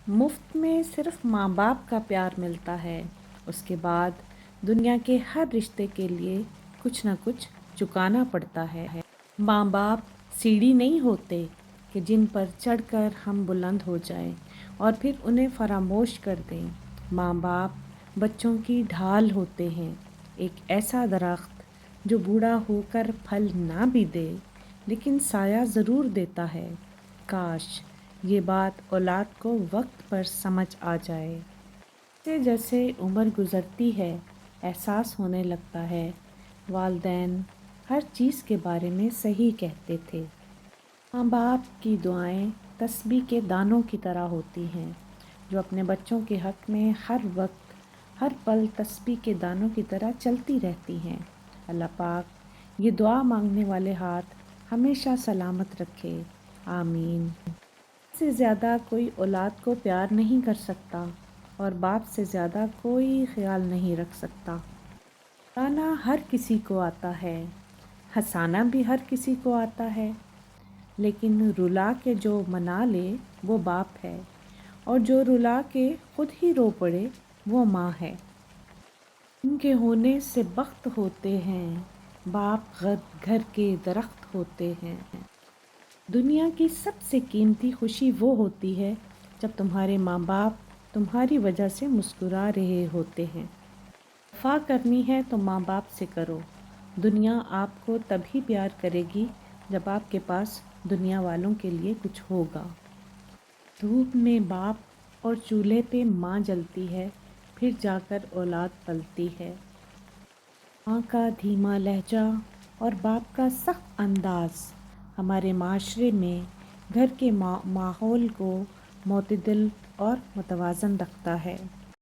مفت میں صرف ماں باپ کا پیار ملتا ہے، اس کے بعد دنیا کے ہر رشتے کے لیے کچھ نہ کچھ چکانا پڑتا ہے۔ ماں باپ سیڑھی نہیں ہوتے کہ جن پر چڑھ کر ہم بلند ہو جائیں اور پھر انہیں فراموش کر دیں۔ ماں باپ بچوں کی ڈھال ہوتے ہیں، ایک ایسا درخت جو بوڑھا ہو کر پھل نہ بھی دے لیکن سایہ ضرور دیتا ہے۔ کاش یہ بات اولاد کو وقت پر سمجھ آ جائے۔ جیسے جیسے عمر گزرتی ہے احساس ہونے لگتا ہے والدین ہر چیز کے بارے میں صحیح کہتے تھے۔ ماں باپ کی دعائیں تسبیح کے دانوں کی طرح ہوتی ہیں جو اپنے بچوں کے حق میں ہر وقت ہر پل تسبیح کے دانوں کی طرح چلتی رہتی ہیں۔ اللہ پاک یہ دعا مانگنے والے ہاتھ ہمیشہ سلامت رکھے، آمین۔ سے زیادہ کوئی اولاد کو پیار نہیں کر سکتا اور باپ سے زیادہ کوئی خیال نہیں رکھ سکتا۔ گانا ہر کسی کو آتا ہے، ہنسانا بھی ہر کسی کو آتا ہے، لیکن رلا کے جو منا لے وہ باپ ہے اور جو رلا کے خود ہی رو پڑے وہ ماں ہے۔ ان کے ہونے سے بخت ہوتے ہیں، باپ گھر کے درخت ہوتے ہیں۔ دنیا کی سب سے قیمتی خوشی وہ ہوتی ہے جب تمہارے ماں باپ تمہاری وجہ سے مسکرا رہے ہوتے ہیں۔ وفا کرنی ہے تو ماں باپ سے کرو، دنیا آپ کو تبھی پیار کرے گی جب آپ کے پاس دنیا والوں کے لیے کچھ ہوگا۔ دھوپ میں باپ اور چولہے پہ ماں جلتی ہے، پھر جا کر اولاد پلتی ہے۔ ماں کا دھیما لہجہ اور باپ کا سخت انداز ہمارے معاشرے میں گھر کے ماحول کو معتدل اور متوازن رکھتا ہے۔